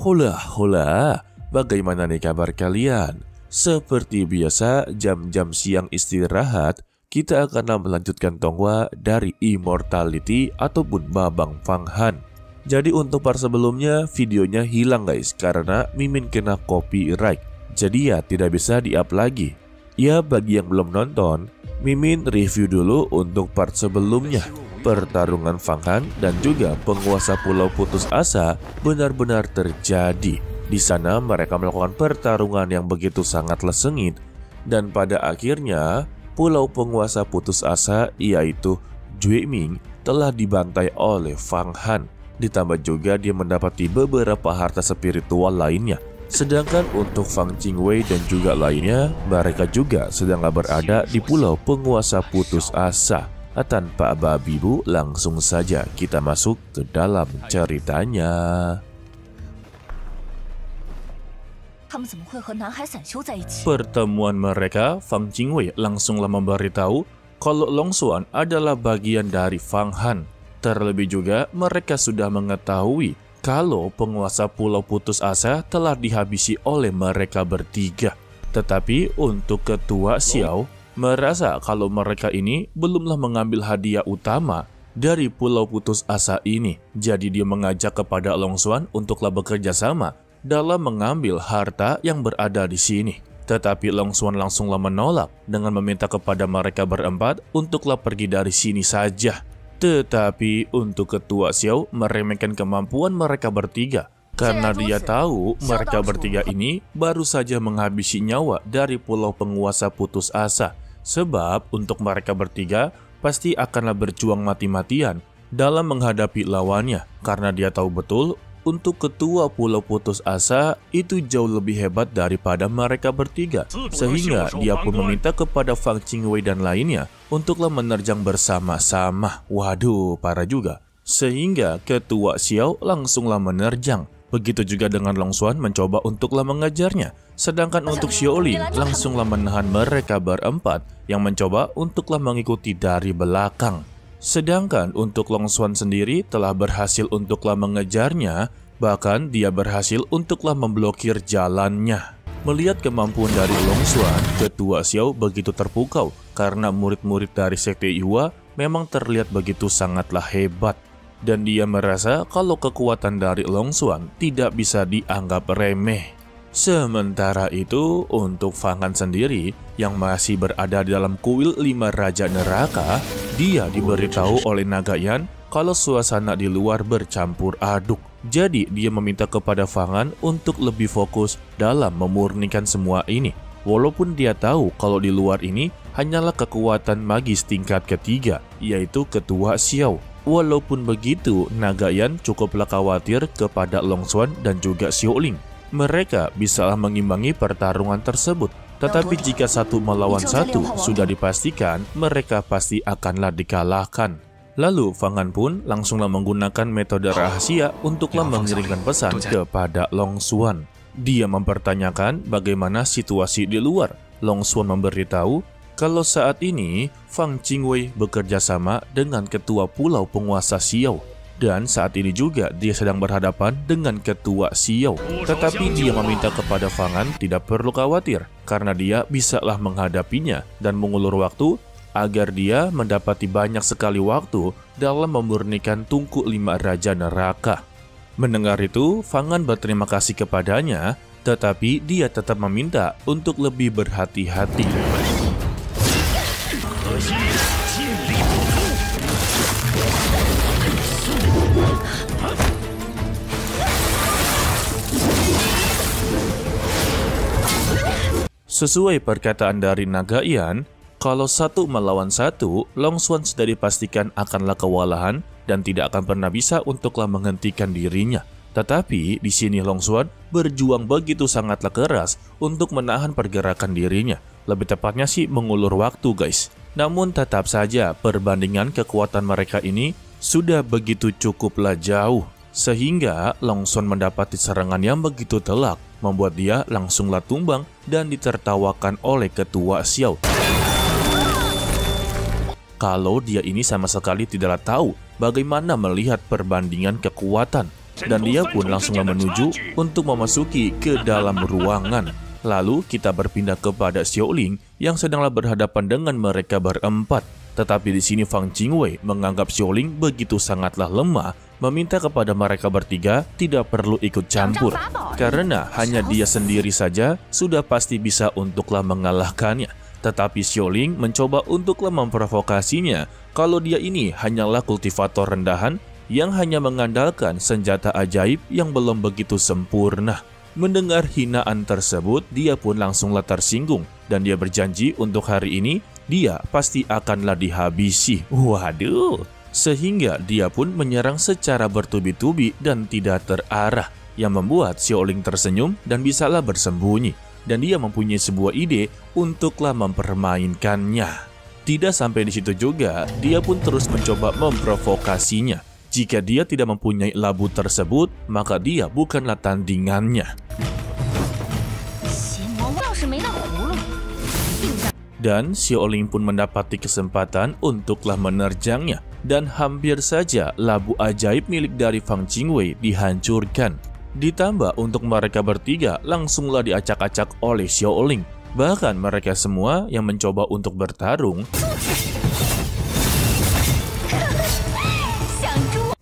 Hola, hola, bagaimana nih kabar kalian? Seperti biasa, jam-jam siang istirahat, kita akan melanjutkan Tonghua dari Immortality ataupun Babang Fanghan. Jadi untuk part sebelumnya, videonya hilang guys, karena Mimin kena copyright. Jadi ya tidak bisa di-up lagi. Ya bagi yang belum nonton, Mimin review dulu untuk part sebelumnya. Pertarungan Fanghan dan juga penguasa Pulau Putus Asa benar-benar terjadi. Di sana mereka melakukan pertarungan yang begitu sangatlah sengit. Dan pada akhirnya, Pulau penguasa Putus Asa yaitu Jue Ming telah dibantai oleh Fanghan. Ditambah juga dia mendapati beberapa harta spiritual lainnya. Sedangkan untuk Fang Qingwei dan juga lainnya, mereka juga sedang berada di Pulau penguasa Putus Asa. Tanpa babi bu, langsung saja kita masuk ke dalam ceritanya. Pertemuan mereka, Fang Qingwei langsunglah memberitahu kalau Long Xuan adalah bagian dari Fanghan. Terlebih juga mereka sudah mengetahui kalau penguasa Pulau Putus Asa telah dihabisi oleh mereka bertiga. Tetapi untuk ketua Xiao merasa kalau mereka ini belumlah mengambil hadiah utama dari Pulau Putus Asa ini. Jadi dia mengajak kepada Long Xuan untuklah bekerja sama dalam mengambil harta yang berada di sini. Tetapi Long Xuan langsunglah menolak dengan meminta kepada mereka berempat untuklah pergi dari sini saja. Tetapi untuk ketua Xiao meremehkan kemampuan mereka bertiga. Karena dia tahu mereka bertiga ini baru saja menghabisi nyawa dari Pulau penguasa Putus Asa. Sebab untuk mereka bertiga pasti akanlah berjuang mati-matian dalam menghadapi lawannya. Karena dia tahu betul untuk ketua Pulau Putus Asa itu jauh lebih hebat daripada mereka bertiga. Sehingga dia pun meminta kepada Fang Qingwei dan lainnya untuklah menerjang bersama-sama. Waduh, parah juga. Sehingga ketua Xiao langsunglah menerjang. Begitu juga dengan Long Xuan mencoba untuklah mengejarnya. Sedangkan untuk Xiaoling langsunglah menahan mereka berempat yang mencoba untuklah mengikuti dari belakang. Sedangkan untuk Long Xuan sendiri telah berhasil untuklah mengejarnya. Bahkan dia berhasil untuklah memblokir jalannya. Melihat kemampuan dari Long Xuan, ketua Xiao begitu terpukau. Karena murid-murid dari sekte Yua memang terlihat begitu sangatlah hebat. Dan dia merasa kalau kekuatan dari Long Xuan tidak bisa dianggap remeh. Sementara itu untuk Fanghan sendiri yang masih berada di dalam kuil 5 Raja Neraka, dia diberitahu oleh Nagayan kalau suasana di luar bercampur aduk. Jadi dia meminta kepada Fanghan untuk lebih fokus dalam memurnikan semua ini. Walaupun dia tahu kalau di luar ini hanyalah kekuatan magis tingkat ketiga, yaitu ketua Xiao. Walaupun begitu, Nagayan cukuplah khawatir kepada Long Xuan dan juga Xiaoling. Mereka bisalah mengimbangi pertarungan tersebut. Tetapi jika satu melawan satu sudah dipastikan, mereka pasti akanlah dikalahkan. Lalu Fanghan pun langsunglah menggunakan metode rahasia untuklah mengirimkan pesan kepada Long Xuan. Dia mempertanyakan bagaimana situasi di luar. Long Xuan memberitahu kalau saat ini Fang Qingwei bekerja sama dengan ketua Pulau penguasa Xiao. Dan saat ini juga dia sedang berhadapan dengan ketua Xiao. Tetapi dia meminta kepada Fanghan tidak perlu khawatir karena dia bisalah menghadapinya dan mengulur waktu agar dia mendapati banyak sekali waktu dalam memurnikan tungku 5 Raja Neraka. Mendengar itu, Fanghan berterima kasih kepadanya, tetapi dia tetap meminta untuk lebih berhati-hati. Sesuai perkataan dari Nagayan, kalau satu melawan satu, Long Xuan sudah dipastikan akanlah kewalahan dan tidak akan pernah bisa untuklah menghentikan dirinya. Tetapi di sini Long Xuan berjuang begitu sangatlah keras untuk menahan pergerakan dirinya. Lebih tepatnya sih mengulur waktu guys. Namun tetap saja perbandingan kekuatan mereka ini sudah begitu cukuplah jauh. Sehingga Long Xuan mendapati serangan yang begitu telak, membuat dia langsunglah tumbang dan ditertawakan oleh ketua Xiao. Kalau dia ini sama sekali tidaklah tahu bagaimana melihat perbandingan kekuatan. dan dia pun langsunglah menuju untuk memasuki ke dalam ruangan. Lalu kita berpindah kepada Xiaoling yang sedanglah berhadapan dengan mereka berempat. Tetapi di sini Fang Jingwei menganggap Xiaoling begitu sangatlah lemah, meminta kepada mereka bertiga tidak perlu ikut campur, karena hanya dia sendiri saja sudah pasti bisa untuklah mengalahkannya. Tetapi Xiaoling mencoba untuklah memprovokasinya kalau dia ini hanyalah kultivator rendahan yang hanya mengandalkan senjata ajaib yang belum begitu sempurna. Mendengar hinaan tersebut, dia pun langsunglah tersinggung dan dia berjanji untuk hari ini dia pasti akanlah dihabisi. Waduh! Sehingga dia pun menyerang secara bertubi-tubi dan tidak terarah, yang membuat Xiaoling tersenyum dan bisalah bersembunyi. Dan dia mempunyai sebuah ide untuklah mempermainkannya. Tidak sampai di situ juga, dia pun terus mencoba memprovokasinya. Jika dia tidak mempunyai labu tersebut, maka dia bukanlah tandingannya. Dan Xiaoling pun mendapati kesempatan untuklah menerjangnya. Dan hampir saja labu ajaib milik dari Fang Jingwei dihancurkan. Ditambah untuk mereka bertiga langsunglah diacak-acak oleh Xiaoling. Bahkan mereka semua yang mencoba untuk bertarung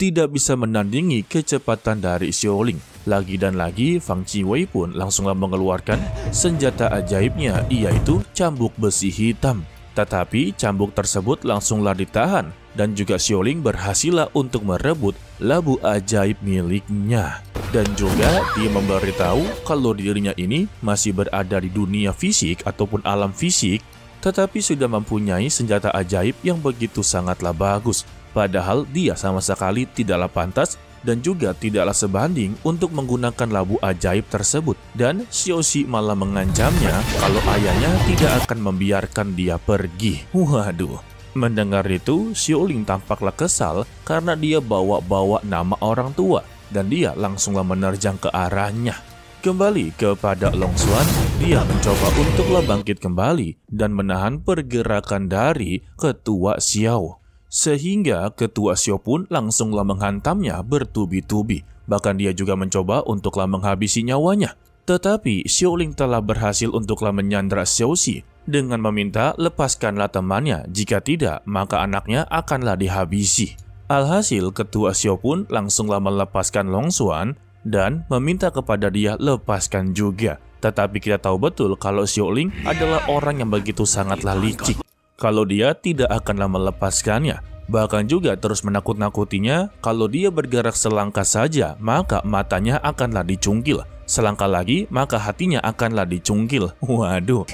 tidak bisa menandingi kecepatan dari Xiaoling. Lagi dan lagi, Fang Jingwei pun langsunglah mengeluarkan senjata ajaibnya, yaitu cambuk besi hitam. Tetapi cambuk tersebut langsunglah ditahan, dan juga Xiaoling berhasillah untuk merebut labu ajaib miliknya. Dan juga dia memberitahu kalau dirinya ini masih berada di dunia fisik ataupun alam fisik, tetapi sudah mempunyai senjata ajaib yang begitu sangatlah bagus. Padahal dia sama sekali tidaklah pantas dan juga tidaklah sebanding untuk menggunakan labu ajaib tersebut. Dan Xiaoxi malah mengancamnya kalau ayahnya tidak akan membiarkan dia pergi. Waduh, mendengar itu Xiaoling tampaklah kesal karena dia bawa-bawa nama orang tua dan dia langsunglah menerjang ke arahnya. Kembali kepada Long Xuan, dia mencoba untuklah bangkit kembali dan menahan pergerakan dari Ketua Xiao. Sehingga Ketua Xiao pun langsunglah menghantamnya bertubi-tubi. Bahkan dia juga mencoba untuklah menghabisi nyawanya. Tetapi Xiaoling telah berhasil untuklah menyandra Xiaoxi dengan meminta lepaskanlah temannya, jika tidak maka anaknya akanlah dihabisi. Alhasil Ketua Xiao pun langsunglah melepaskan Long Xuan dan meminta kepada dia lepaskan juga. Tetapi kita tahu betul kalau Xiaoling adalah orang yang begitu sangatlah licik. Kalau dia tidak akanlah melepaskannya, bahkan juga terus menakut-nakutinya kalau dia bergerak selangkah saja, maka matanya akanlah dicungkil. Selangkah lagi, maka hatinya akanlah dicungkil. Waduh.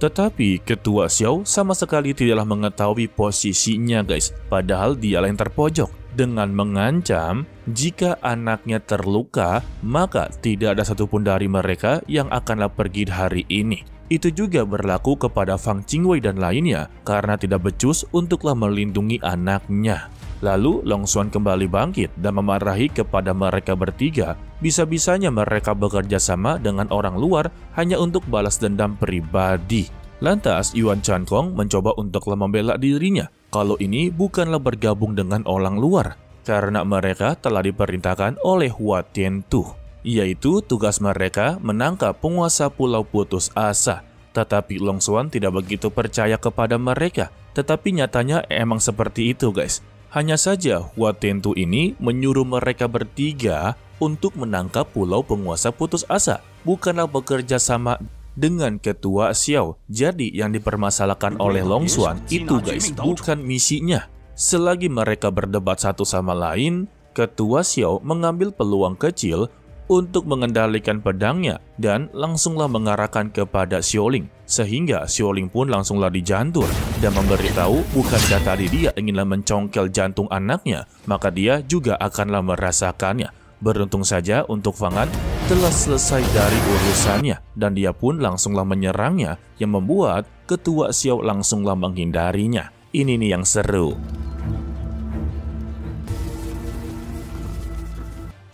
Tetapi Ketua Xiao sama sekali tidaklah mengetahui posisinya guys, padahal dialah yang terpojok. Dengan mengancam, jika anaknya terluka, maka tidak ada satupun dari mereka yang akanlah pergi hari ini. Itu juga berlaku kepada Fang Jingwei dan lainnya karena tidak becus untuklah melindungi anaknya. Lalu Long Xuan kembali bangkit dan memarahi kepada mereka bertiga. Bisa-bisanya mereka bekerja sama dengan orang luar hanya untuk balas dendam pribadi. Lantas Yuan Chankong mencoba untuklah membela dirinya kalau ini bukanlah bergabung dengan orang luar, karena mereka telah diperintahkan oleh Hua Tiantu, yaitu tugas mereka menangkap penguasa Pulau Putus Asa. Tetapi Long Xuan tidak begitu percaya kepada mereka, tetapi nyatanya emang seperti itu guys. Hanya saja Hua Tiantu ini menyuruh mereka bertiga untuk menangkap Pulau Penguasa Putus Asa, bukanlah bekerja sama dengan Ketua Xiao. Jadi yang dipermasalahkan oleh Long Xuan itu guys bukan misinya. Selagi mereka berdebat satu sama lain, Ketua Xiao mengambil peluang kecil untuk mengendalikan pedangnya dan langsunglah mengarahkan kepada Xiaoling. Sehingga Xiaoling pun langsunglah dijantur dan memberitahu bukankah tadi dia inginlah mencongkel jantung anaknya, maka dia juga akanlah merasakannya. Beruntung saja untuk Fang Han telah selesai dari urusannya dan dia pun langsunglah menyerangnya yang membuat Ketua Xiao langsunglah menghindarinya. Ini nih yang seru.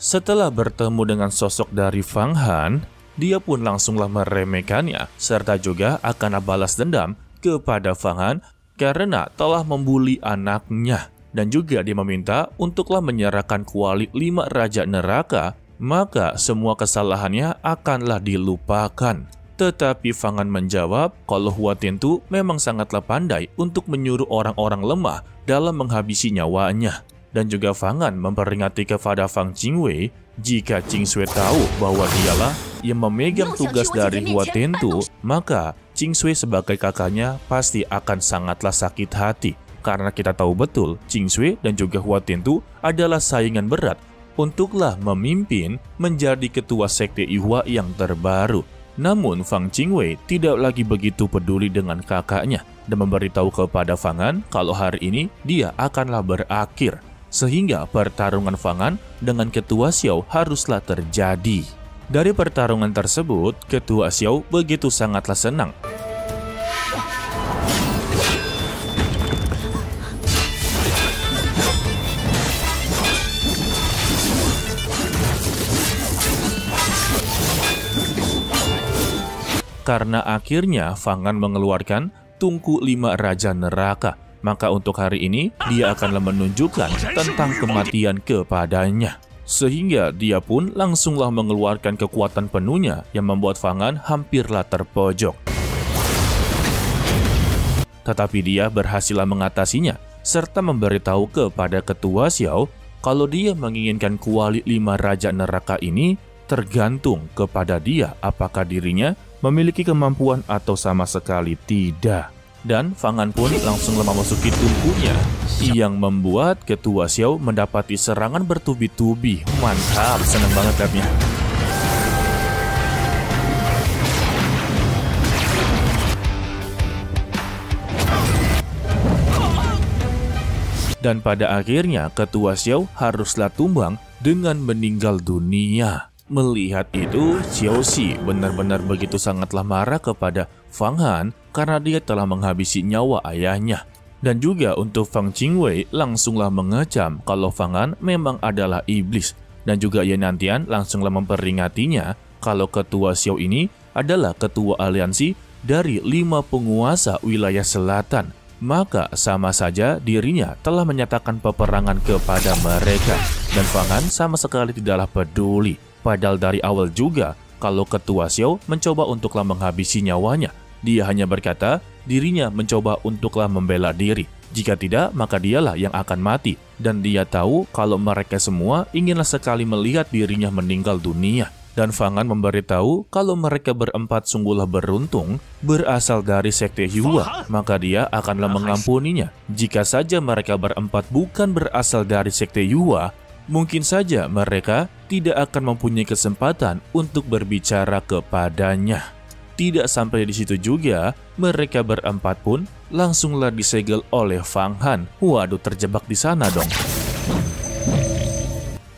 Setelah bertemu dengan sosok dari Fang Han, dia pun langsunglah meremehkannya serta juga akan balas dendam kepada Fang Han karena telah membuli anaknya. dan juga dia meminta untuklah menyerahkan kuali 5 raja neraka, maka semua kesalahannya akanlah dilupakan. Tetapi Fang Han menjawab kalau Hua Tiantu memang sangatlah pandai untuk menyuruh orang-orang lemah dalam menghabisi nyawanya. Dan juga Fang Han memperingati kepada Fang Jingwei jika Qing Shui tahu bahwa dialah yang memegang tugas dari Hua Tiantu, maka Qing Shui sebagai kakaknya pasti akan sangatlah sakit hati. Karena kita tahu betul Qing Shui dan juga Hua Tiantu adalah saingan berat untuklah memimpin menjadi ketua sekte Yihua yang terbaru. Namun Fang Jingwei tidak lagi begitu peduli dengan kakaknya dan memberitahu kepada Fang Han kalau hari ini dia akanlah berakhir. Sehingga pertarungan Fang Han dengan ketua Xiao haruslah terjadi. Dari pertarungan tersebut, ketua Xiao begitu sangatlah senang. Karena akhirnya Fang Han mengeluarkan tungku 5 raja neraka. Maka untuk hari ini dia akanlah menunjukkan tentang kematian kepadanya. Sehingga dia pun langsunglah mengeluarkan kekuatan penuhnya yang membuat Fang Han hampirlah terpojok. Tetapi dia berhasillah mengatasinya serta memberitahu kepada ketua Xiao kalau dia menginginkan kuali 5 raja neraka ini tergantung kepada dia apakah dirinya memiliki kemampuan atau sama sekali tidak. Dan Fang Han pun langsung memasuki tungkunya yang membuat ketua Xiao mendapati serangan bertubi-tubi. Mantap, seneng banget liatnya. Dan pada akhirnya ketua Xiao haruslah tumbang dengan meninggal dunia. Melihat itu, Xiao Xi benar-benar begitu sangatlah marah kepada Fang Han karena dia telah menghabisi nyawa ayahnya. Dan juga untuk Fang Jingwei langsunglah mengecam kalau Fang Han memang adalah iblis. Dan juga Yantian langsunglah memperingatinya kalau ketua Xiao ini adalah ketua aliansi dari 5 penguasa wilayah selatan. Maka sama saja dirinya telah menyatakan peperangan kepada mereka. Dan Fang Han sama sekali tidaklah peduli. Padahal dari awal juga, kalau ketua Xiao mencoba untuklah menghabisi nyawanya, dia hanya berkata dirinya mencoba untuklah membela diri. Jika tidak, maka dialah yang akan mati. Dan dia tahu kalau mereka semua inginlah sekali melihat dirinya meninggal dunia. Dan Fang Han memberitahu kalau mereka berempat sungguhlah beruntung berasal dari sekte Yihua, maka dia akanlah mengampuninya. Jika saja mereka berempat bukan berasal dari sekte Yihua, mungkin saja mereka tidak akan mempunyai kesempatan untuk berbicara kepadanya. Tidak sampai di situ juga, mereka berempat pun langsunglah disegel oleh Fang Han. Waduh, terjebak di sana dong.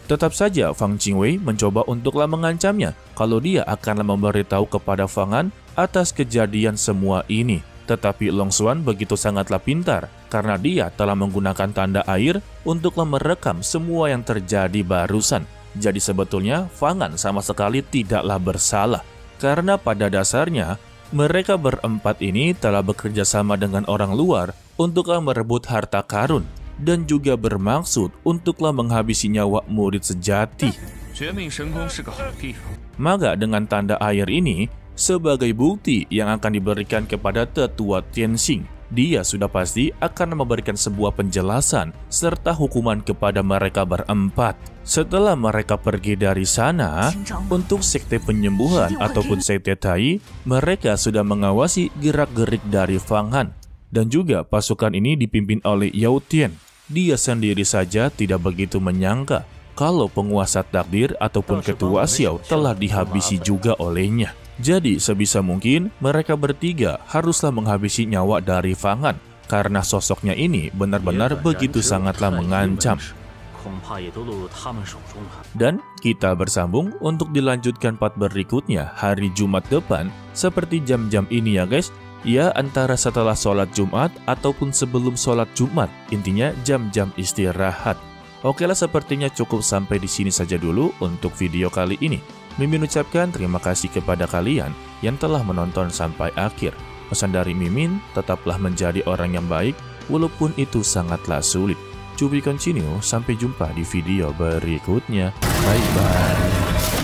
Tetap saja Fang Jingwei mencoba untuklah mengancamnya kalau dia akanlah memberitahu kepada Fang Han atas kejadian semua ini. Tetapi Long Xuan begitu sangatlah pintar karena dia telah menggunakan tanda air untuklah merekam semua yang terjadi barusan. Jadi sebetulnya Fang Han sama sekali tidaklah bersalah. Karena pada dasarnya mereka berempat ini telah bekerja sama dengan orang luar untuklah merebut harta karun dan juga bermaksud untuklah menghabisi nyawa murid sejati. Maka dengan tanda air ini sebagai bukti yang akan diberikan kepada tetua Tianxing, dia sudah pasti akan memberikan sebuah penjelasan serta hukuman kepada mereka berempat. Setelah mereka pergi dari sana, untuk sekte penyembuhan ataupun sekte Tai, mereka sudah mengawasi gerak-gerik dari Fang Han. Dan juga pasukan ini dipimpin oleh Yao Tian. Dia sendiri saja tidak begitu menyangka kalau penguasa takdir ataupun ketua Xiao telah dihabisi juga olehnya. Jadi sebisa mungkin mereka bertiga haruslah menghabisi nyawa dari Fang Han karena sosoknya ini benar-benar begitu sangatlah mengancam. Dan kita bersambung untuk dilanjutkan part berikutnya hari Jumat depan seperti jam-jam ini ya guys. Ya antara setelah sholat Jumat ataupun sebelum sholat Jumat, intinya jam-jam istirahat. Oke lah, sepertinya cukup sampai di sini saja dulu untuk video kali ini. Mimin ucapkan terima kasih kepada kalian yang telah menonton sampai akhir. Pesan dari Mimin, tetaplah menjadi orang yang baik walaupun itu sangatlah sulit. To be continue, sampai jumpa di video berikutnya. Bye-bye.